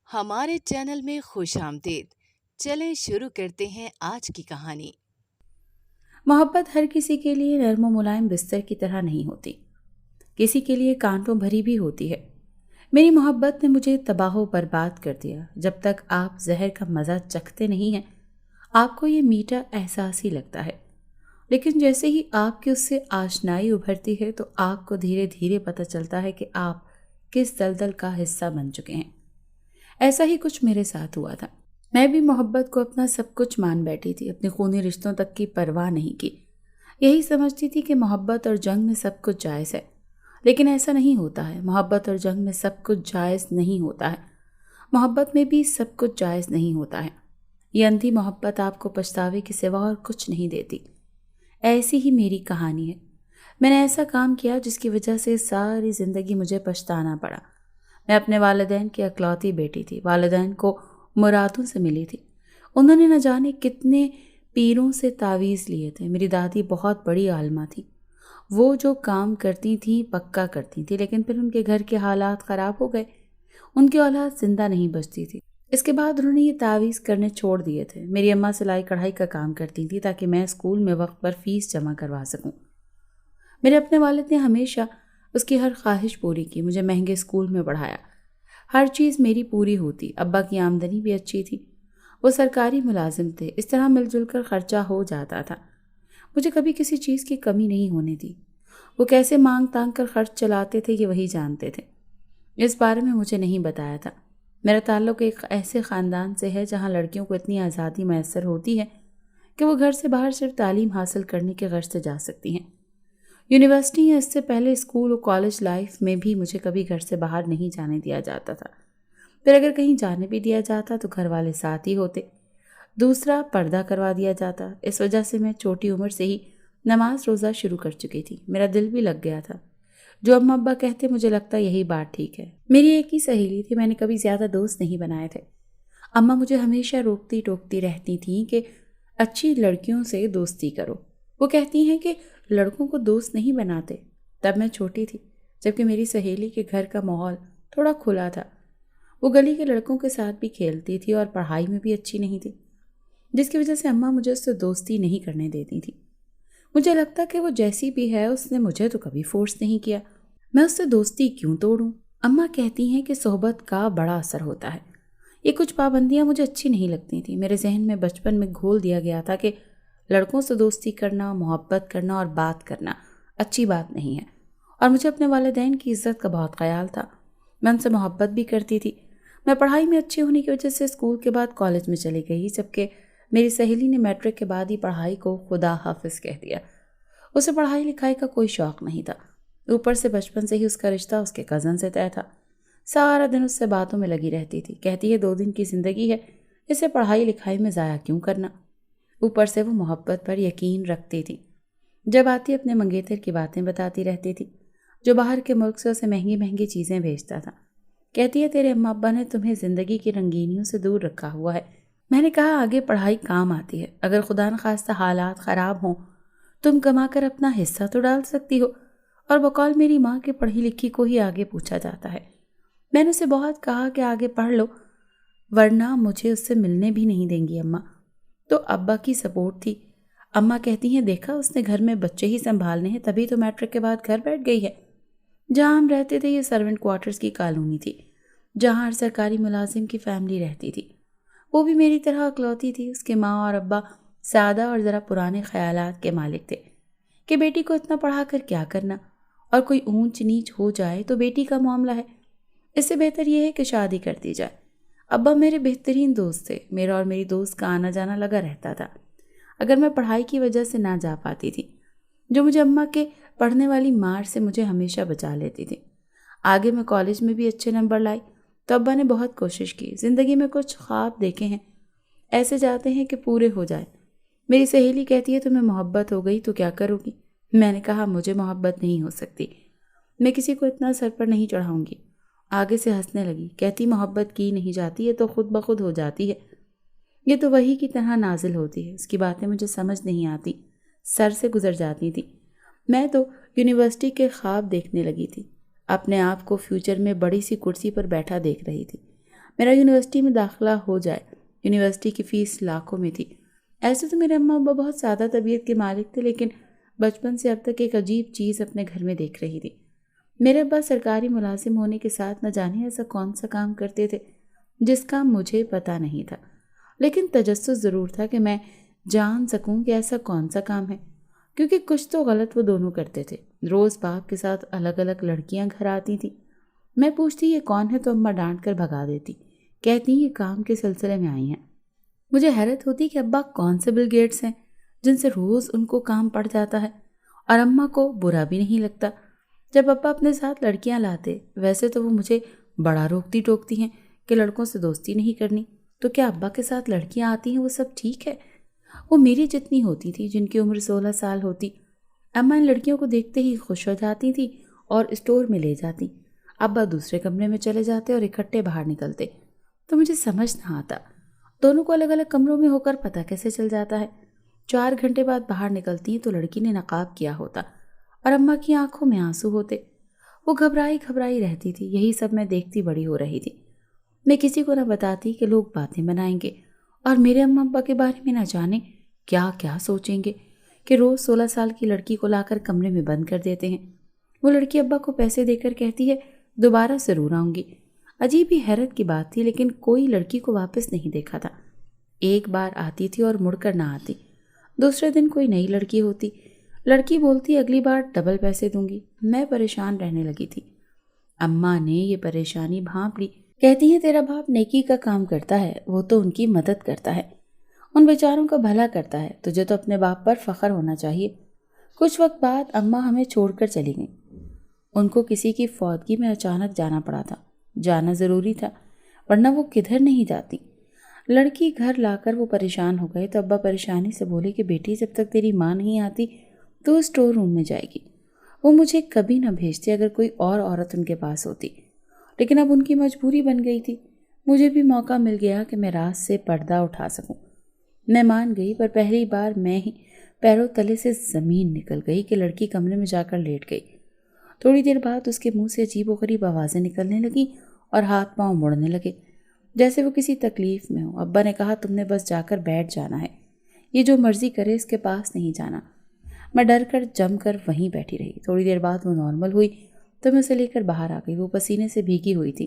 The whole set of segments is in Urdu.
ہمارے چینل میں خوش آمدید۔ چلیں شروع کرتے ہیں آج کی کہانی۔ محبت ہر کسی کے لیے نرم و ملائم بستر کی طرح نہیں ہوتی، کسی کے لیے کانٹوں بھری بھی ہوتی ہے۔ میری محبت نے مجھے تباہ و برباد کر دیا۔ جب تک آپ زہر کا مزہ چکھتے نہیں ہیں آپ کو یہ میٹھا احساس ہی لگتا ہے، لیکن جیسے ہی آپ کی اس سے آشنائی ابھرتی ہے تو آپ کو دھیرے دھیرے پتہ چلتا ہے کہ آپ کس دلدل کا حصہ بن چکے ہیں۔ ایسا ہی کچھ میرے ساتھ ہوا تھا۔ میں بھی محبت کو اپنا سب کچھ مان بیٹھی تھی، اپنے خونی رشتوں تک کی پرواہ نہیں کی۔ یہی سمجھتی تھی کہ محبت اور جنگ میں سب کچھ جائز ہے، لیکن ایسا نہیں ہوتا ہے۔ محبت اور جنگ میں سب کچھ جائز نہیں ہوتا ہے، محبت میں بھی سب کچھ جائز نہیں ہوتا ہے۔ یہ اندھی محبت آپ کو پچھتاوے کے سوا اور کچھ نہیں دیتی۔ ایسی ہی میری کہانی ہے۔ میں نے ایسا کام کیا جس کی وجہ سے ساری زندگی مجھے پچھتانا پڑا۔ میں اپنے والدین کی اکلوتی بیٹی تھی، والدین کو مرادوں سے ملی تھی۔ انہوں نے نہ جانے کتنے پیروں سے تعویذ لیے تھے۔ میری دادی بہت بڑی عالمہ تھی، وہ جو کام کرتی تھیں پکا کرتی تھیں، لیکن پھر ان کے گھر کے حالات خراب ہو گئے، ان کی اولاد زندہ نہیں بچتی تھی۔ اس کے بعد انہوں نے یہ تعویذ کرنے چھوڑ دیے تھے۔ میری اماں سلائی کڑھائی کا کام کرتی تھی تاکہ میں اسکول میں وقت پر فیس جمع کروا سکوں۔ میرے اپنے والد نے ہمیشہ اس کی ہر خواہش پوری کی، مجھے مہنگے اسکول میں پڑھایا، ہر چیز میری پوری ہوتی۔ ابا کی آمدنی بھی اچھی تھی، وہ سرکاری ملازم تھے، اس طرح مل جل کر خرچہ ہو جاتا تھا۔ مجھے کبھی کسی چیز کی کمی نہیں ہونے دی۔ وہ کیسے مانگ تانگ کر خرچ چلاتے تھے یہ وہی جانتے تھے، اس بارے میں مجھے نہیں بتایا تھا۔ میرا تعلق ایک ایسے خاندان سے ہے جہاں لڑکیوں کو اتنی آزادی میسر ہوتی ہے کہ وہ گھر سے باہر صرف تعلیم حاصل کرنے کے غرض سے جا سکتی ہیں۔ یونیورسٹی یا اس سے پہلے اسکول اور کالج لائف میں بھی مجھے کبھی گھر سے باہر نہیں جانے دیا جاتا تھا۔ پھر اگر کہیں جانے بھی دیا جاتا تو گھر والے ساتھ ہی ہوتے، دوسرا پردہ کروا دیا جاتا۔ اس وجہ سے میں چھوٹی عمر سے ہی نماز روزہ شروع کر چکی تھی۔ میرا دل بھی لگ گیا تھا، جو اماں ابا کہتے مجھے لگتا یہی بات ٹھیک ہے۔ میری ایک ہی سہیلی تھی، میں نے کبھی زیادہ دوست نہیں بنائے تھے۔ اماں مجھے ہمیشہ روکتی ٹوکتی رہتی تھیں کہ اچھی لڑکیوں سے دوستی کرو۔ وہ کہتی ہیں کہ لڑکوں کو دوست نہیں بناتے۔ تب میں چھوٹی تھی، جبکہ میری سہیلی کے گھر کا ماحول تھوڑا کھلا تھا۔ وہ گلی کے لڑکوں کے ساتھ بھی کھیلتی تھی اور پڑھائی میں بھی اچھی نہیں تھی، جس کی وجہ سے اماں مجھے اس سے دوستی نہیں کرنے دیتی تھی۔ مجھے لگتا کہ وہ جیسی بھی ہے اس نے مجھے تو کبھی فورس نہیں کیا، میں اس سے دوستی کیوں توڑوں؟ اماں کہتی ہیں کہ صحبت کا بڑا اثر ہوتا ہے۔ یہ کچھ پابندیاں مجھے اچھی نہیں لگتی تھیں۔ میرے ذہن میں بچپن میں گھول دیا گیا تھا کہ لڑکوں سے دوستی کرنا، محبت کرنا اور بات کرنا اچھی بات نہیں ہے، اور مجھے اپنے والدین کی عزت کا بہت خیال تھا۔ میں ان سے محبت بھی کرتی تھی۔ میں پڑھائی میں اچھی ہونے کی وجہ سے اسکول کے بعد کالج میں چلی گئی، جبکہ میری سہیلی نے میٹرک کے بعد ہی پڑھائی کو خدا حافظ کہہ دیا۔ اسے پڑھائی لکھائی کا کوئی شوق نہیں تھا، اوپر سے بچپن سے ہی اس کا رشتہ اس کے کزن سے طے تھا۔ سارا دن اس سے باتوں میں لگی رہتی تھی، کہتی ہے 2 دن کی زندگی ہے، اسے پڑھائی لکھائی میں ضائع کیوں کرنا۔ اوپر سے وہ محبت پر یقین رکھتی تھی، جب آتی اپنے منگیتر کی باتیں بتاتی رہتی تھی، جو باہر کے ملک سے اسے مہنگی مہنگی چیزیں بھیجتا تھا۔ کہتی ہے تیرے اماں ابا نے تمہیں زندگی کی رنگینیوں سے دور رکھا ہوا ہے۔ میں نے کہا آگے پڑھائی کام آتی ہے، اگر خدا نخواستہ حالات خراب ہوں تم کما کر اپنا حصہ تو ڈال سکتی ہو، اور بقول میری ماں کے پڑھی لکھی کو ہی آگے پوچھا جاتا ہے۔ میں نے اسے بہت کہا کہ آگے پڑھ لو ورنہ مجھے اس سے ملنے بھی نہیں دیں گی اماں۔ تو ابا کی سپورٹ تھی۔ اماں کہتی ہیں دیکھا اس نے گھر میں بچے ہی سنبھالنے ہیں، تبھی تو میٹرک کے بعد گھر بیٹھ گئی ہے۔ جہاں ہم رہتے تھے یہ سرونٹ کوارٹرز کی کالونی تھی، جہاں ہر سرکاری ملازم کی فیملی رہتی تھی۔ وہ بھی میری طرح اکلوتی تھی۔ اس کے ماں اور ابا سادہ اور ذرا پرانے خیالات کے مالک تھے کہ بیٹی کو اتنا پڑھا کر کیا کرنا، اور کوئی اونچ نیچ ہو جائے تو بیٹی کا معاملہ ہے، اس سے بہتر یہ ہے کہ شادی کر دی جائے۔ ابا میرے بہترین دوست تھے، میرا اور میری دوست کا آنا جانا لگا رہتا تھا۔ اگر میں پڑھائی کی وجہ سے نہ جا پاتی تھی، جو مجھے اماں کے پڑھنے والی مار سے مجھے ہمیشہ بچا لیتی تھی۔ آگے میں کالج میں بھی اچھے نمبر لائی تو ابا نے بہت کوشش کی۔ زندگی میں کچھ خواب دیکھے ہیں، ایسے جاتے ہیں کہ پورے ہو جائیں۔ میری سہیلی کہتی ہے تمہیں محبت ہو گئی تو کیا کرو گی؟ میں نے کہا مجھے محبت نہیں ہو سکتی، میں کسی کو اتنا سر پر نہیں چڑھاؤں گی۔ آگے سے ہنسنے لگی، کہتی محبت کی نہیں جاتی ہے تو خود بخود ہو جاتی ہے، یہ تو وہی کی طرح نازل ہوتی ہے۔ اس کی باتیں مجھے سمجھ نہیں آتی، سر سے گزر جاتی تھی۔ میں تو یونیورسٹی کے خواب دیکھنے لگی تھی، اپنے آپ کو فیوچر میں بڑی سی کرسی پر بیٹھا دیکھ رہی تھی۔ میرا یونیورسٹی میں داخلہ ہو جائے۔ یونیورسٹی کی فیس لاکھوں میں تھی۔ ایسے تو میرے اماں ابا بہت سادہ طبیعت کے مالک تھے، لیکن بچپن سے اب تک ایک عجیب چیز اپنے گھر میں دیکھ رہی تھی۔ میرے ابا سرکاری ملازم ہونے کے ساتھ نہ جانے ایسا کون سا کام کرتے تھے جس کا مجھے پتہ نہیں تھا، لیکن تجسس ضرور تھا کہ میں جان سکوں کہ ایسا کون سا کام ہے، کیونکہ کچھ تو غلط وہ دونوں کرتے تھے۔ روز باپ کے ساتھ الگ الگ لڑکیاں گھر آتی تھیں۔ میں پوچھتی یہ کون ہے تو اماں ڈانٹ کر بھگا دیتی، کہتی یہ کام کے سلسلے میں آئی ہیں۔ مجھے حیرت ہوتی کہ ابا کون سے بل گیٹس ہیں جن سے روز ان کو کام پڑ جاتا ہے، اور اماں کو برا بھی نہیں لگتا جب ابا اپنے ساتھ لڑکیاں لاتے۔ ویسے تو وہ مجھے بڑا روکتی ٹوکتی ہیں کہ لڑکوں سے دوستی نہیں کرنی، تو کیا ابا کے ساتھ لڑکیاں آتی ہیں وہ سب ٹھیک ہے؟ وہ میری جتنی ہوتی تھی، جن کی عمر 16 سال ہوتی۔ اماں ان لڑکیوں کو دیکھتے ہی خوش ہو جاتی تھی اور اسٹور میں لے جاتی۔ ابا دوسرے کمرے میں چلے جاتے اور اکٹھے باہر نکلتے۔ تو مجھے سمجھ نہ آتا دونوں کو الگ الگ کمروں میں ہو کر پتہ کیسے چل جاتا ہے۔ 4 گھنٹے بعد باہر نکلتی ہیں تو لڑکی نے نقاب کیا ہوتا اور اماں کی آنکھوں میں آنسو ہوتے۔ وہ گھبرائی رہتی تھی۔ یہی سب میں دیکھتی بڑی ہو رہی تھی۔ میں کسی کو نہ بتاتی کہ لوگ باتیں بنائیں گے اور میرے اماں ابا کے بارے میں نہ جانے کیا کیا سوچیں گے کہ روز 16 سال کی لڑکی کو لا کر کمرے میں بند کر دیتے ہیں۔ وہ لڑکی ابا کو پیسے دے کر کہتی ہے دوبارہ ضرور آؤں گی۔ عجیب ہی حیرت کی بات تھی، لیکن کوئی لڑکی کو واپس نہیں دیکھا تھا۔ ایک بار آتی تھی اور مڑ کر نہ آتی۔ دوسرے دن کوئی نئی لڑکی ہوتی، لڑکی بولتی اگلی بار ڈبل پیسے دوں گی۔ میں پریشان رہنے لگی تھی۔ اماں نے یہ پریشانی بھانپ لی، کہتی ہیں تیرا باپ نیکی کا کام کرتا ہے، وہ تو ان کی مدد کرتا ہے، ان بیچاروں کا بھلا کرتا ہے، تجھے تو اپنے باپ پر فخر ہونا چاہیے۔ کچھ وقت بعد اماں ہمیں چھوڑ کر چلی گئیں۔ ان کو کسی کی فوتگی میں اچانک جانا پڑا تھا۔ جانا ضروری تھا، ورنہ وہ کدھر نہیں جاتی۔ لڑکی گھر لا کر وہ پریشان ہو گئے تو ابا پریشانی سے بولے کہ بیٹی جب تک تیری ماں نہیں آتی تو اسٹور روم میں جائے گی۔ وہ مجھے کبھی نہ بھیجتے اگر کوئی اور عورت ان کے پاس ہوتی، لیکن اب ان کی مجبوری بن گئی تھی۔ مجھے بھی موقع مل گیا کہ میں رات سے پردہ اٹھا سکوں۔ میں مان گئی، پر پہلی بار میں ہی پیروں تلے سے زمین نکل گئی کہ لڑکی کمرے میں جا کر لیٹ گئی۔ تھوڑی دیر بعد اس کے منہ سے عجیب و غریب آوازیں نکلنے لگیں اور ہاتھ پاؤں مڑنے لگے جیسے وہ کسی تکلیف میں ہو۔ ابا نے کہا تم نے بس جا کر بیٹھ جانا ہے، یہ جو مرضی کرے اس کے پاس نہیں جانا۔ میں ڈر کر جم کر وہیں بیٹھی رہی۔ تھوڑی دیر بعد وہ نارمل ہوئی تو میں اسے لے کر باہر آ گئی۔ وہ پسینے سے بھیگی ہوئی تھی۔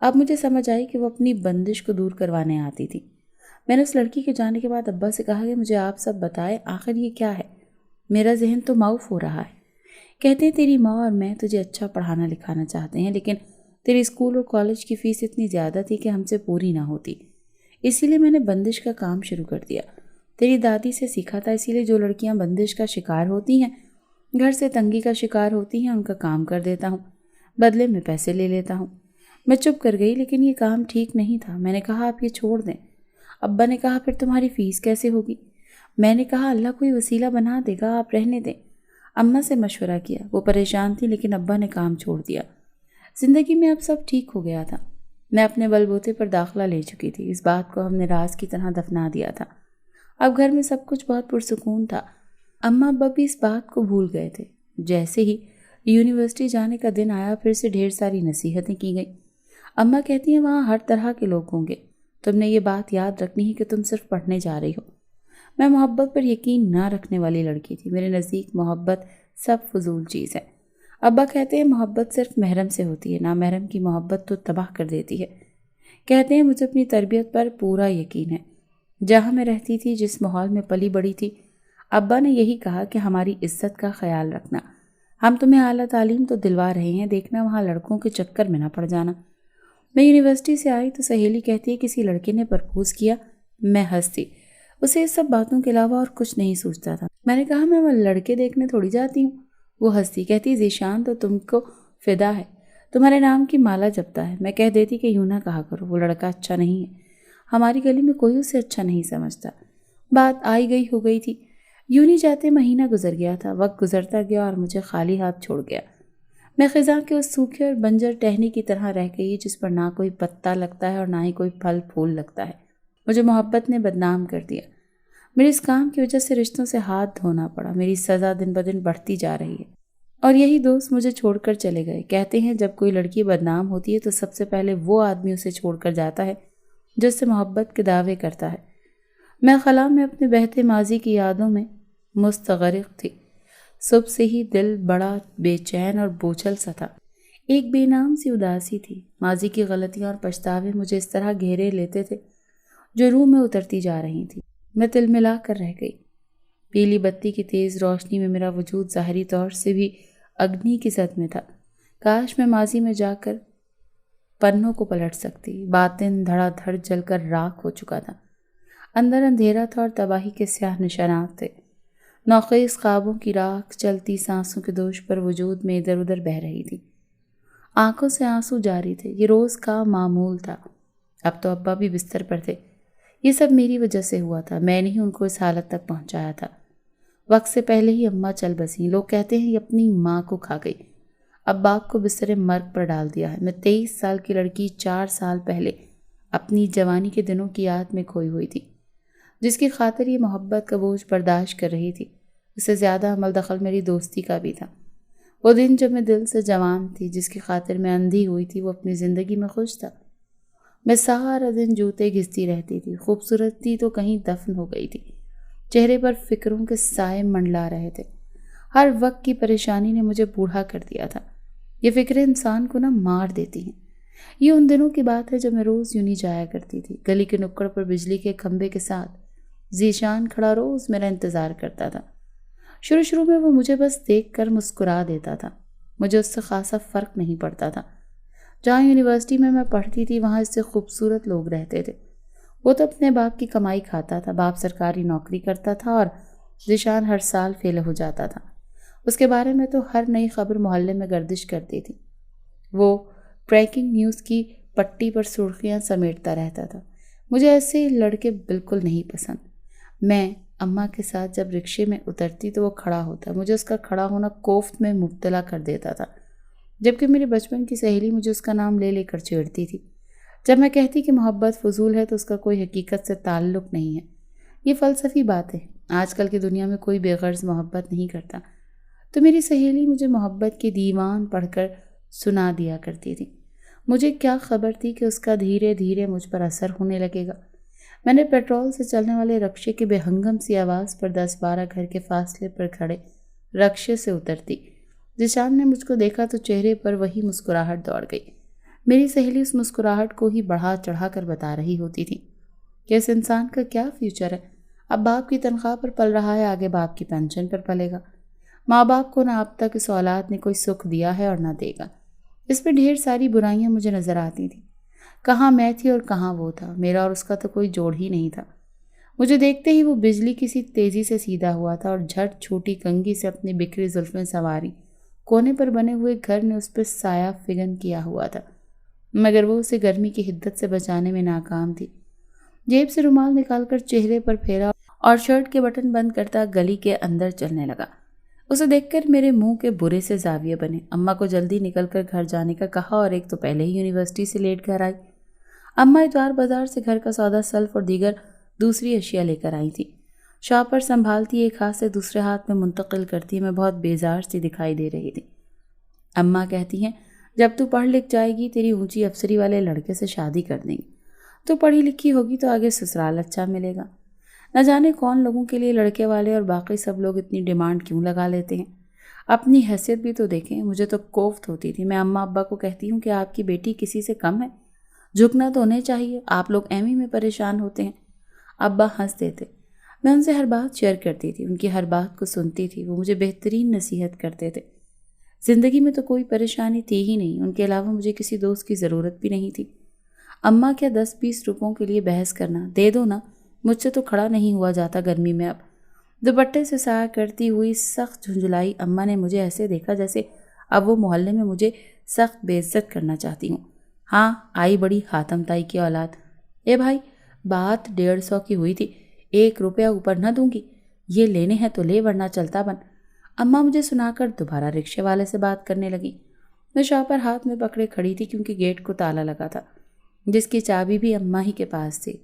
اب مجھے سمجھ آئی کہ وہ اپنی بندش کو دور کروانے آتی تھی۔ میں نے اس لڑکی کے جانے کے بعد ابا سے کہا کہ مجھے آپ سب بتائے آخر یہ کیا ہے، میرا ذہن تو معاف ہو رہا ہے۔ کہتے ہیں تیری ماں اور میں تجھے اچھا پڑھانا لکھانا چاہتے ہیں، لیکن تیری اسکول اور کالج کی فیس اتنی زیادہ تھی کہ ہم سے پوری نہ ہوتی، اسی لیے میں نے بندش کا کام شروع کر دیا۔ تیری دادی سے سیکھا تھا، اسی لیے جو لڑکیاں بندش کا شکار ہوتی ہیں، گھر سے تنگی کا شکار ہوتی ہیں، ان کا کام کر دیتا ہوں، بدلے میں پیسے لے لیتا ہوں۔ میں چپ کر گئی، لیکن یہ کام ٹھیک نہیں تھا۔ میں نے کہا آپ یہ چھوڑ دیں۔ ابا نے کہا پھر تمہاری فیس کیسے ہوگی؟ میں نے کہا اللہ کوئی وسیلہ بنا دے گا، آپ رہنے دیں۔ اماں سے مشورہ کیا، وہ پریشان تھی، لیکن ابا نے کام چھوڑ دیا۔ زندگی میں اب سب ٹھیک ہو گیا تھا۔ میں اپنے بل بوتے پر داخلہ لے چکی تھی۔ اس بات کو ہم نے راز کی طرح دفنا دیا تھا۔ اب گھر میں سب کچھ بہت پرسکون تھا۔ اماں ابا بھی اس بات کو بھول گئے تھے۔ جیسے ہی یونیورسٹی جانے کا دن آیا، پھر سے ڈھیر ساری نصیحتیں کی گئیں۔ اماں کہتی ہیں وہاں ہر طرح کے لوگ ہوں گے، تم نے یہ بات یاد رکھنی ہے کہ تم صرف پڑھنے جا رہی ہو۔ میں محبت پر یقین نہ رکھنے والی لڑکی تھی۔ میرے نزدیک محبت سب فضول چیز ہے۔ ابا کہتے ہیں محبت صرف محرم سے ہوتی ہے، نامحرم کی محبت تو تباہ کر دیتی ہے۔ کہتے ہیں مجھے اپنی تربیت پر پورا یقین ہے۔ جہاں میں رہتی تھی، جس ماحول میں پلی بڑی تھی، ابا نے یہی کہا کہ ہماری عزت کا خیال رکھنا، ہم تمہیں اعلیٰ تعلیم تو دلوا رہے ہیں، دیکھنا وہاں لڑکوں کے چکر میں نہ پڑ جانا۔ میں یونیورسٹی سے آئی تو سہیلی کہتی ہے کسی لڑکے نے پرپوز کیا۔ میں ہنسی، اسے اس سب باتوں کے علاوہ اور کچھ نہیں سوچتا تھا۔ میں نے کہا میں وہ لڑکے دیکھنے تھوڑی جاتی ہوں۔ وہ ہنسی، کہتی ذیشان تو تم کو فدا ہے، تمہارے نام کی مالا جپتا ہے۔ میں کہہ دیتی کہ یوں نہ کہا کرو، وہ لڑکا اچھا نہیں ہے، ہماری گلی میں کوئی اسے اچھا نہیں سمجھتا۔ بات آئی گئی ہو گئی تھی۔ یوں نہیں جاتے مہینہ گزر گیا تھا، وقت گزرتا گیا اور مجھے خالی ہاتھ چھوڑ گیا۔ میں خزاں کے اس سوکھے اور بنجر ٹہنی کی طرح رہ گئی جس پر نہ کوئی پتا لگتا ہے اور نہ ہی کوئی پھل پھول لگتا ہے۔ مجھے محبت نے بدنام کر دیا۔ میرے اس کام کی وجہ سے رشتوں سے ہاتھ دھونا پڑا۔ میری سزا دن بدن بڑھتی جا رہی ہے۔ اور یہی دوست مجھے چھوڑ کر چلے گئے۔ کہتے ہیں جب کوئی لڑکی بدنام ہوتی ہے تو سب سے پہلے وہ آدمی اسے چھوڑ کر جاتا ہے جو اس سے محبت کے دعوے کرتا ہے۔ میں خلا میں اپنے بہتے ماضی کی یادوں میں مستغرق تھی۔ صبح سے ہی دل بڑا بے چین اور بوچھل سا تھا۔ ایک بے نام سی اداسی تھی۔ ماضی کی غلطیاں اور پچھتاوے مجھے اس طرح گھیرے لیتے تھے جو روح میں اترتی جا رہی تھی۔ میں تل ملا کر رہ گئی۔ پیلی بتی کی تیز روشنی میں میرا وجود ظاہری طور سے بھی اگنی کی زد میں تھا۔ کاش میں ماضی میں جا کر پنوں کو پلٹ سکتی۔ باطن دھڑا دھڑ جل کر راکھ ہو چکا تھا۔ اندر اندھیرا تھا اور تباہی کے سیاہ نشانات تھے۔ نوخیز خوابوں کی راکھ چلتی سانسوں کے دوش پر وجود میں ادھر ادھر بہہ رہی تھی۔ آنکھوں سے آنسو جاری تھے۔ یہ روز کا معمول تھا۔ اب تو ابا بھی بستر پر تھے۔ یہ سب میری وجہ سے ہوا تھا۔ میں نے ہی ان کو اس حالت تک پہنچایا تھا۔ وقت سے پہلے ہی اماں چل بسیں۔ لوگ کہتے ہیں یہ اپنی ماں کو کھا گئی۔ اب باپ کو بستر مرگ پر ڈال دیا ہے۔ میں 23 سال کی لڑکی 4 سال پہلے اپنی جوانی کے دنوں کی یاد میں کھوئی ہوئی تھی، جس کی خاطر یہ محبت کا بوجھ برداشت کر رہی تھی۔ اس سے زیادہ عمل دخل میری دوستی کا بھی تھا۔ وہ دن جب میں دل سے جوان تھی، جس کی خاطر میں اندھی ہوئی تھی، وہ اپنی زندگی میں خوش تھا۔ میں سارا دن جوتے گھستی رہتی تھی۔ خوبصورتی تو کہیں دفن ہو گئی تھی۔ چہرے پر فکروں کے سائے منڈلا رہے تھے۔ ہر وقت کی پریشانی نے مجھے بوڑھا کر دیا تھا۔ یہ فکریں انسان کو مار دیتی ہیں۔ یہ ان دنوں کی بات ہے جب میں روز یوں نہیں جایا کرتی تھی۔ گلی کے نکڑ پر بجلی کے کھمبے کے ساتھ ذیشان کھڑا روز میرا انتظار کرتا تھا۔ شروع میں وہ مجھے بس دیکھ کر مسکرا دیتا تھا۔ مجھے اس سے خاصا فرق نہیں پڑتا تھا۔ جہاں یونیورسٹی میں پڑھتی تھی وہاں اس سے خوبصورت لوگ رہتے تھے۔ وہ تو اپنے باپ کی کمائی کھاتا تھا۔ باپ سرکاری نوکری کرتا تھا اور ذیشان ہر سال فیل ہو جاتا تھا۔ اس کے بارے میں تو ہر نئی خبر محلے میں گردش کرتی تھی۔ وہ بریکنگ نیوز کی پٹی پر سرخیاں سمیٹتا رہتا تھا۔ مجھے ایسے لڑکے بالکل نہیں پسند۔ میں اماں کے ساتھ جب رکشے میں اترتی تو وہ کھڑا ہوتا۔ مجھے اس کا کھڑا ہونا کوفت میں مبتلا کر دیتا تھا، جبکہ میری بچپن کی سہیلی مجھے اس کا نام لے لے کر چھیڑتی تھی۔ جب میں کہتی کہ محبت فضول ہے تو اس کا کوئی حقیقت سے تعلق نہیں ہے۔ یہ فلسفی بات ہے۔ آج کل کی دنیا میں کوئی بے غرض محبت نہیں کرتا۔ تو میری سہیلی مجھے محبت کی دیوان پڑھ کر سنا دیا کرتی تھی۔ مجھے کیا خبر تھی کہ اس کا دھیرے دھیرے مجھ پر اثر ہونے لگے گا۔ میں نے پیٹرول سے چلنے والے رکشے کی بے ہنگم سی آواز پر 10-12 گھر کے فاصلے پر کھڑے رکشے سے اترتی۔ ذیشان نے مجھ کو دیکھا تو چہرے پر وہی مسکراہٹ دوڑ گئی۔ میری سہیلی اس مسکراہٹ کو ہی بڑھا چڑھا کر بتا رہی ہوتی تھی کہ اس انسان کا کیا فیوچر ہے۔ اب باپ کی تنخواہ پر پل رہا ہے، آگے باپ کی پینشن پر پلے گا۔ ماں باپ کو نہ اب تک اس اولاد نے کوئی سکھ دیا ہے اور نہ دے گا۔ اس پہ ڈھیر ساری برائیاں مجھے نظر آتی تھیں۔ کہاں میں تھی اور کہاں وہ تھا۔ میرا اور اس کا تو کوئی جوڑ ہی نہیں تھا۔ مجھے دیکھتے ہی وہ بجلی کی سی تیزی سے سیدھا ہوا تھا اور جھٹ چھوٹی کنگھی سے اپنی بکھری زلفیں سنواری۔ کونے پر بنے ہوئے گھر نے اس پہ سایہ فگن کیا ہوا تھا، مگر وہ اسے گرمی کی حدت سے بچانے میں ناکام تھی۔ جیب سے رومال نکال کر چہرے پر پھیرا اور شرٹ کے بٹن بند کرتا گلی کے اندر چلنے لگا۔ اسے دیکھ کر میرے منہ کے برے سے زاویے بنے۔ اماں کو جلدی نکل کر گھر جانے کا کہا اور ایک تو پہلے ہی یونیورسٹی سے لیٹ گھر آئی۔ اماں اتوار بازار سے گھر کا سودا سلف اور دیگر دوسری اشیاء لے کر آئی تھی۔ شاپر سنبھالتی ایک ہاتھ سے دوسرے ہاتھ میں منتقل کرتی میں بہت بیزار سی دکھائی دے رہی تھی۔ اماں کہتی ہیں جب تو پڑھ لکھ جائے گی تیری اونچی افسری والے لڑکے سے شادی کر دیں گی۔ تو پڑھی لکھی ہوگی تو آگے سسرال اچھا ملے گا۔ نہ جانے کون لوگوں کے لیے لڑکے والے اور باقی سب لوگ اتنی ڈیمانڈ کیوں لگا لیتے ہیں۔ اپنی حیثیت بھی تو دیکھیں۔ مجھے تو کوفت ہوتی تھی۔ میں اماں ابا کو کہتی ہوں کہ آپ کی بیٹی کسی سے کم ہے، جھکنا تو انہیں چاہیے، آپ لوگ ایویں میں پریشان ہوتے ہیں۔ ابا ہنس دیتے۔ میں ان سے ہر بات شیئر کرتی تھی، ان کی ہر بات کو سنتی تھی۔ وہ مجھے بہترین نصیحت کرتے تھے۔ زندگی میں تو کوئی پریشانی تھی ہی نہیں، ان کے علاوہ مجھے کسی دوست کی ضرورت بھی نہیں تھی۔ اماں کیا 10-20 روپوں کے لیے بحث کرنا، دے دو نا، مجھ سے تو کھڑا نہیں ہوا جاتا گرمی میں۔ اب دوپٹے سے سایہ کرتی ہوئی سخت جھنجھلائی اماں نے مجھے ایسے دیکھا جیسے اب وہ محلے میں مجھے سخت بے عزت کرنا چاہتی ہوں۔ ہاں آئی بڑی حاتم تائی کی اولاد۔ اے بھائی بات 150 کی ہوئی تھی، 1 روپیہ اوپر نہ دوں گی، یہ لینے ہیں تو لے ورنہ چلتا بن۔ اماں مجھے سنا کر دوبارہ رکشے والے سے بات کرنے لگی۔ میں شاپر ہاتھ میں پکڑے کھڑی تھی کیونکہ گیٹ کو تالا لگا تھا، جس کی چابی بھی اماں ہی کے پاس تھی۔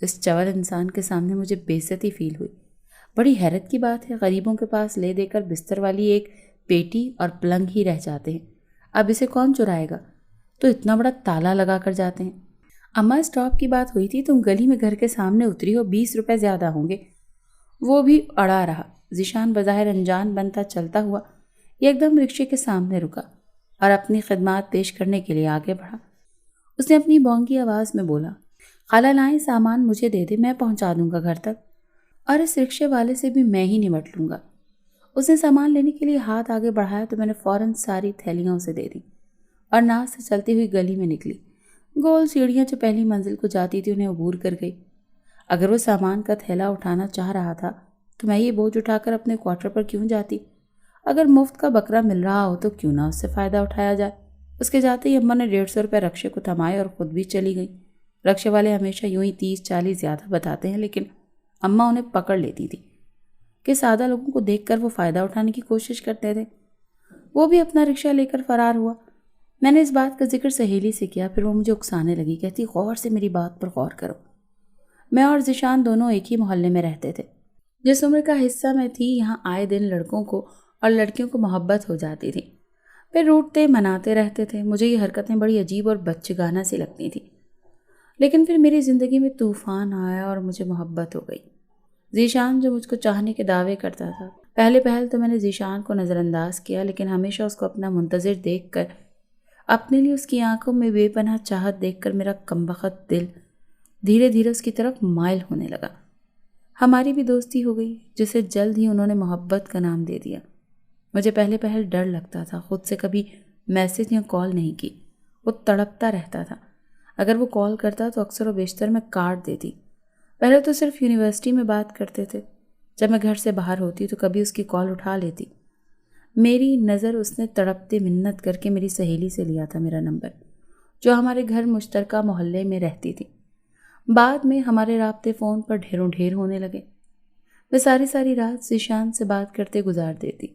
اس چور انسان کے سامنے مجھے بے عزتی فیل ہوئی۔ بڑی حیرت کی بات ہے، غریبوں کے پاس لے دے کر بستر والی ایک پیٹی اور پلنگ ہی رہ جاتے ہیں، اب اسے کون چرائے گا؟ تو اتنا بڑا تالا لگا کر جاتے ہیں۔ اماں اسٹاپ کی بات ہوئی تھی، تم گلی میں گھر کے سامنے اتری ہو، 20 روپے زیادہ ہوں گے۔ وہ بھی اڑا رہا۔ ذیشان بظاہر انجان بنتا چلتا ہوا ایک دم رکشے کے سامنے رکا اور اپنی خدمات پیش کرنے کے لیے آگے بڑھا۔ اس نے اپنی بونگی آواز میں بولا، خالہ لائیں سامان مجھے دے دے، میں پہنچا دوں گا گھر تک، اور اس رکشے والے سے بھی میں ہی نمٹ لوں گا۔ اس نے سامان لینے کے لیے ہاتھ آگے بڑھایا تو میں نے فوراً ساری تھیلیاں اسے دے دی اور ناز سے چلتی ہوئی گلی میں نکلی۔ گول سیڑھیاں جو پہلی منزل کو جاتی تھی انہیں عبور کر گئی۔ اگر وہ سامان کا تھیلا اٹھانا چاہ رہا تھا تو میں یہ بوجھ اٹھا کر اپنے کوارٹر پر کیوں جاتی؟ اگر مفت کا بکرا مل رہا ہو تو کیوں نہ اس سے فائدہ اٹھایا جائے؟ اس کے جاتے ہی اماں نے 150 روپے رکشے کو تھمائے اور خود بھی چلی گئی۔ رکشے والے ہمیشہ یوں ہی 30-40 زیادہ بتاتے ہیں، لیکن اماں انہیں پکڑ لیتی تھی کہ سادہ لوگوں کو دیکھ کر وہ فائدہ اٹھانے کی کوشش کرتے تھے۔ وہ بھی اپنا رکشہ لے کر فرار ہوا۔ میں نے اس بات کا ذکر سہیلی سے کیا، پھر وہ مجھے اکسانے لگی، کہتی غور سے میری بات پر غور کرو۔ میں اور ذیشان دونوں ایک ہی محلے میں رہتے تھے۔ جس عمر کا حصہ میں تھی یہاں آئے دن لڑکوں کو اور لڑکیوں کو محبت ہو جاتی تھی، پھر روٹتے مناتے رہتے تھے۔ مجھے یہ حرکتیں بڑی عجیب اور بچگانہ سی لگتی تھیں، لیکن پھر میری زندگی میں طوفان آیا اور مجھے محبت ہو گئی۔ ذیشان جو مجھ کو چاہنے کے دعوے کرتا تھا، پہلے پہل تو میں نے ذیشان کو نظر انداز کیا، لیکن ہمیشہ اس کو اپنا منتظر دیکھ کر، اپنے لیے اس کی آنکھوں میں بے پناہ چاہت دیکھ کر میرا کمبخت دل دھیرے دھیرے اس کی طرف مائل ہونے لگا۔ ہماری بھی دوستی ہو گئی، جسے جلد ہی انہوں نے محبت کا نام دے دیا۔ مجھے پہلے پہل ڈر لگتا تھا، خود سے کبھی میسج یا کال نہیں کی۔ وہ تڑپتا رہتا تھا، اگر وہ کال کرتا تو اکثر و بیشتر میں کاٹ دیتی۔ پہلے تو صرف یونیورسٹی میں بات کرتے تھے، جب میں گھر سے باہر ہوتی تو کبھی اس کی کال اٹھا لیتی۔ میری نظر اس نے تڑپتے منت کر کے میری سہیلی سے لیا تھا میرا نمبر، جو ہمارے گھر مشترکہ محلے میں رہتی تھی۔ بعد میں ہمارے رابطے فون پر ڈھیروں ڈھیر ہونے لگے۔ میں ساری رات ذیشان سے بات کرتے گزار دیتی۔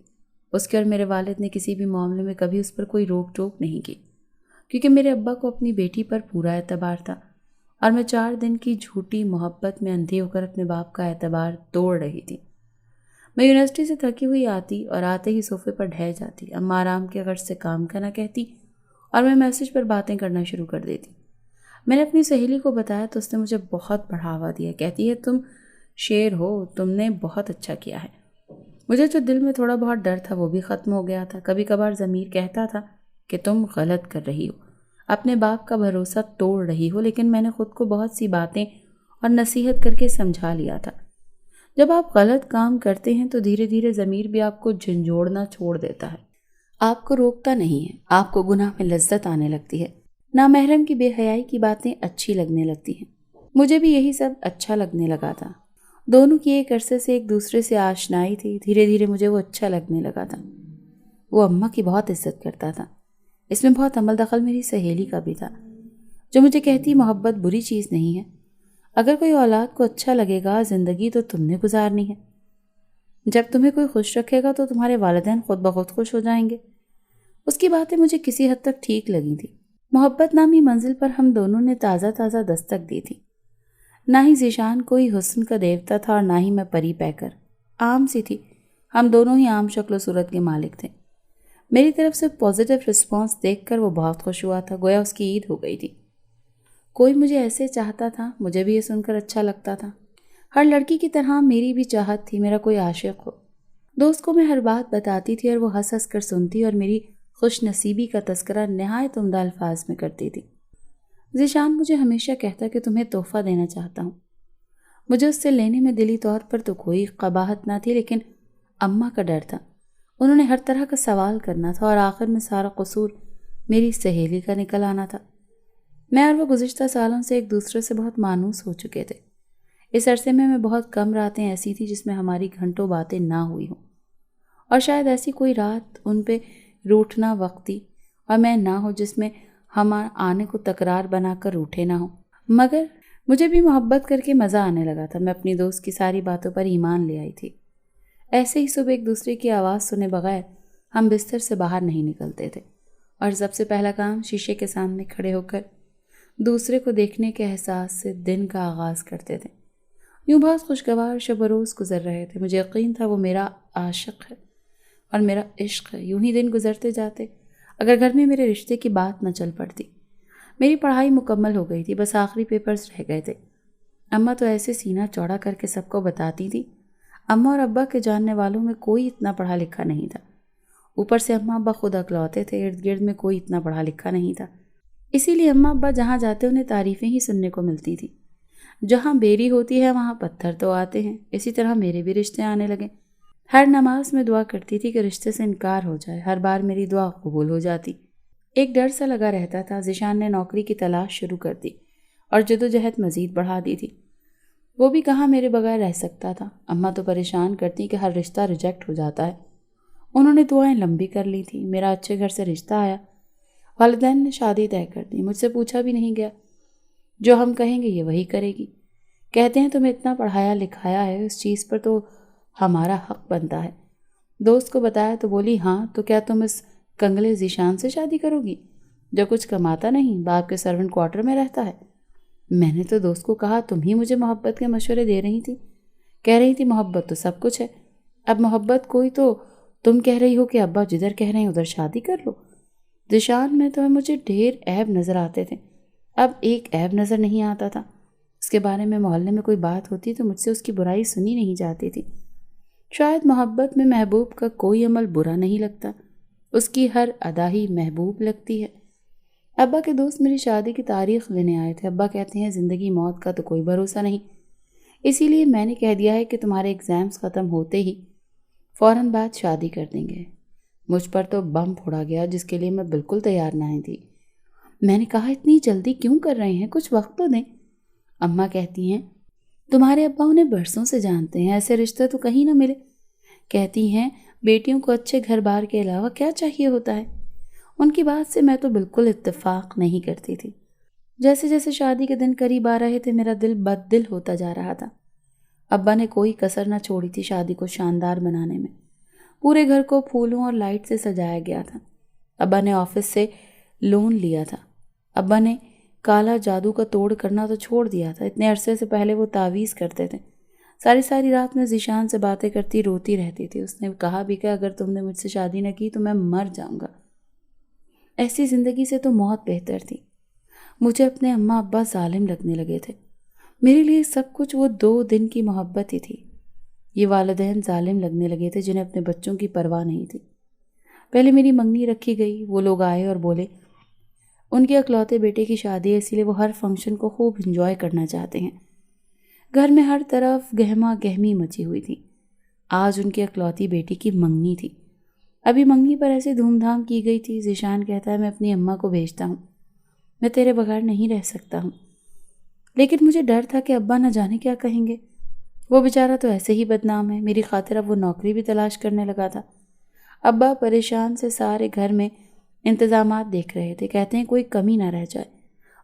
اس کے اور میرے والد نے کسی بھی معاملے میں کبھی اس پر کوئی روک ٹوک نہیں کی، کیونکہ میرے ابا کو اپنی بیٹی پر پورا اعتبار تھا اور میں 4 دن کی جھوٹی محبت میں اندھی ہو کر اپنے باپ کا اعتبار توڑ رہی تھی۔ میں یونیورسٹی سے تھکی ہوئی آتی اور آتے ہی صوفے پر ڈھہ جاتی۔ اماں آرام کے غرض سے کام کرنا کہتی اور میں میسج پر باتیں کرنا شروع کر دیتی۔ میں نے اپنی سہیلی کو بتایا تو اس نے مجھے بہت بڑھاوا دیا، کہتی ہے تم شیر ہو، تم نے بہت اچھا کیا ہے۔ مجھے جو دل میں تھوڑا بہت ڈر تھا وہ بھی ختم ہو گیا تھا۔ کبھی کبھار ضمیر کہتا تھا کہ تم غلط کر رہی ہو، اپنے باپ کا بھروسہ توڑ رہی ہو، لیکن میں نے خود کو بہت سی باتیں اور نصیحت کر کے سمجھا لیا تھا۔ جب آپ غلط کام کرتے ہیں تو دھیرے دھیرے ضمیر بھی آپ کو جھنجھوڑنا چھوڑ دیتا ہے، آپ کو روکتا نہیں ہے، آپ کو گناہ میں لذت آنے لگتی ہے، نامحرم کی بے حیائی کی باتیں اچھی لگنے لگتی ہیں۔ مجھے بھی یہی سب اچھا لگنے لگا تھا۔ دونوں کی ایک عرصے سے ایک دوسرے سے آشنائی تھی، دھیرے دھیرے مجھے وہ اچھا لگنے لگا تھا۔ وہ اماں کی بہت عزت کرتا تھا۔ اس میں بہت عمل دخل میری سہیلی کا بھی تھا، جو مجھے کہتی محبت بری چیز نہیں ہے، اگر کوئی اولاد کو اچھا لگے گا زندگی تو تم نے گزارنی ہے، جب تمہیں کوئی خوش رکھے گا تو تمہارے والدین خود بخود خوش ہو جائیں گے۔ اس کی باتیں مجھے کسی حد تک ٹھیک لگی تھی۔ محبت نامی منزل پر ہم دونوں نے تازہ دستک دی تھی۔ نہ ہی ذیشان کوئی حسن کا دیوتا تھا اور نہ ہی میں پری پیکر، عام سی تھی۔ ہم دونوں ہی عام شکل و صورت کے مالک تھے۔ میری طرف سے پازیٹیو رسپانس دیکھ کر وہ بہت خوش ہوا تھا، گویا اس کی عید ہو گئی تھی۔ کوئی مجھے ایسے چاہتا تھا، مجھے بھی یہ سن کر اچھا لگتا تھا۔ ہر لڑکی کی طرح میری بھی چاہت تھی میرا کوئی عاشق ہو۔ دوست کو میں ہر بات بتاتی تھی اور وہ ہنس ہنس کر سنتی اور میری خوش نصیبی کا تذکرہ نہایت عمدہ الفاظ میں کرتی تھی۔ ذیشان مجھے ہمیشہ کہتا کہ تمہیں تحفہ دینا چاہتا ہوں۔ مجھے اس سے لینے میں دلی طور پر تو کوئی قباحت نہ تھی، لیکن اماں کا ڈر تھا۔ انہوں نے ہر طرح کا سوال کرنا تھا اور آخر میں سارا قصور میری سہیلی کا نکل آنا تھا۔ میں اور وہ گزشتہ سالوں سے ایک دوسرے سے بہت مانوس ہو چکے تھے۔ اس عرصے میں بہت کم راتیں ایسی تھیں جس میں ہماری گھنٹوں باتیں نہ ہوئی ہوں، اور شاید ایسی کوئی رات ان پہ روٹھنا وقتی اور میں نہ ہو جس میں ہم آنے کو تکرار بنا کر روٹھے نہ ہوں۔ مگر مجھے بھی محبت کر کے مزہ آنے لگا تھا۔ میں اپنی دوست کی ساری باتوں پر ایمان لے آئی تھی۔ ایسے ہی صبح ایک دوسرے کی آواز سنے بغیر ہم بستر سے باہر نہیں نکلتے تھے، اور سب سے پہلا کام شیشے کے سامنے کھڑے ہو کر دوسرے کو دیکھنے کے احساس سے دن کا آغاز کرتے تھے۔ یوں بہت خوشگوار شب و روز گزر رہے تھے۔ مجھے یقین تھا وہ میرا عاشق ہے، اور میرا عشق ہے۔ یوں ہی دن گزرتے جاتے اگر گھر میں میرے رشتے کی بات نہ چل پڑتی۔ میری پڑھائی مکمل ہو گئی تھی، بس آخری پیپرز رہ گئے تھے۔ اماں تو ایسے سینہ چوڑا کر کے سب کو بتاتی تھی۔ اماں اور ابا کے جاننے والوں میں کوئی اتنا پڑھا لکھا نہیں تھا، اوپر سے اماں ابا خود اکلوتے تھے، ارد گرد میں کوئی اتنا پڑھا لکھا نہیں تھا۔ اسی لیے اماں ابا جہاں جاتے انہیں تعریفیں ہی سننے کو ملتی تھی۔ جہاں بیری ہوتی ہے وہاں پتھر تو آتے ہیں۔ اسی طرح میرے بھی رشتے آنے لگے۔ ہر نماز میں دعا کرتی تھی کہ رشتے سے انکار ہو جائے، ہر بار میری دعا قبول ہو جاتی۔ ایک ڈر سا لگا رہتا تھا۔ ذیشان نے نوکری کی تلاش شروع کر دی اور جدوجہد مزید بڑھا دی تھی۔ وہ بھی کہاں میرے بغیر رہ سکتا تھا۔ اماں تو پریشان کرتی کہ ہر رشتہ ریجیکٹ ہو جاتا ہے۔ انہوں نے دعائیں لمبی کر لی تھی۔ میرا اچھے گھر سے رشتہ آیا، والدین نے شادی طے کر دی، مجھ سے پوچھا بھی نہیں گیا۔ جو ہم کہیں گے یہ وہی کرے گی۔ کہتے ہیں تمہیں اتنا پڑھایا لکھایا ہے، اس چیز پر تو ہمارا حق بنتا ہے۔ دوست کو بتایا تو بولی ہاں تو کیا تم اس کنگلے ذیشان سے شادی کرو گی جو کچھ کماتا نہیں، باپ کے سرونٹ کوارٹر میں رہتا ہے؟ میں نے تو دوست کو کہا تم ہی مجھے محبت کے مشورے دے رہی تھی، کہہ رہی تھی محبت تو سب کچھ ہے، اب محبت کوئی تو تم کہہ رہی ہو کہ ابا جدھر کہہ رہے ہیں ادھر شادی کر لو۔ ذیشان میں تو مجھے ڈھیر عیب نظر آتے تھے، اب ایک عیب نظر نہیں آتا تھا۔ اس کے بارے میں محلے میں کوئی بات ہوتی تو مجھ سے اس کی برائی سنی نہیں جاتی تھی۔ شاید محبت میں محبوب کا کوئی عمل برا نہیں لگتا، اس کی ہر ادا ہی محبوب لگتی ہے۔ ابا کے دوست میری شادی کی تاریخ لینے آئے تھے۔ ابا کہتے ہیں زندگی موت کا تو کوئی بھروسہ نہیں، اسی لیے میں نے کہہ دیا ہے کہ تمہارے ایگزامز ختم ہوتے ہی فوراً بعد شادی کر دیں گے۔ مجھ پر تو بم پھوڑا گیا جس کے لیے میں بالکل تیار نہیں تھی۔ میں نے کہا اتنی جلدی کیوں کر رہے ہیں، کچھ وقت تو دیں۔ اماں کہتی ہیں تمہارے ابا انہیں برسوں سے جانتے ہیں، ایسے رشتے تو کہیں نہ ملے۔ کہتی ہیں بیٹیوں کو اچھے گھر بار کے علاوہ کیا چاہیے ہوتا ہے۔ ان کی بات سے میں تو بالکل اتفاق نہیں کرتی تھی۔ جیسے جیسے شادی کے دن قریب آ رہے تھے میرا دل بد دل ہوتا جا رہا تھا۔ ابا نے کوئی کسر نہ چھوڑی تھی شادی کو شاندار بنانے میں۔ پورے گھر کو پھولوں اور لائٹ سے سجایا گیا تھا۔ ابا نے آفس سے لون لیا تھا۔ ابا نے کالا جادو کا توڑ کرنا تو چھوڑ دیا تھا، اتنے عرصے سے پہلے وہ تعویذ کرتے تھے۔ ساری رات میں ذیشان سے باتیں کرتی روتی رہتی تھی۔ اس نے کہا بھی کہ اگر تم نے مجھ سے شادی نہ کی تو میں مر جاؤں گا، ایسی زندگی سے تو موت بہتر تھی۔ مجھے اپنے اماں ابا ظالم لگنے لگے تھے۔ میرے لیے سب کچھ وہ 2 دن کی محبت ہی تھی۔ یہ والدین ظالم لگنے لگے تھے جنہیں اپنے بچوں کی پرواہ نہیں تھی۔ پہلے میری منگنی رکھی گئی، وہ لوگ آئے اور بولے ان کے اکلوتے بیٹے کی شادی ہے، اسی لیے وہ ہر فنکشن کو خوب انجوائے کرنا چاہتے ہیں۔ گھر میں ہر طرف گہما گہمی مچی ہوئی تھی۔ آج ان کی اکلوتی بیٹی کی منگنی تھی۔ ابھی منگنی پر ایسی دھوم دھام کی گئی تھی۔ ذیشان کہتا ہے میں اپنی اماں کو بھیجتا ہوں، میں تیرے بغیر نہیں رہ سکتا ہوں۔ لیکن مجھے ڈر تھا کہ ابا نہ جانے کیا کہیں گے، وہ بیچارہ تو ایسے ہی بدنام ہے۔ میری خاطر اب وہ نوکری بھی تلاش کرنے لگا تھا۔ ابا پریشان سے سارے گھر میں انتظامات دیکھ رہے تھے، کہتے ہیں کوئی کمی نہ رہ جائے۔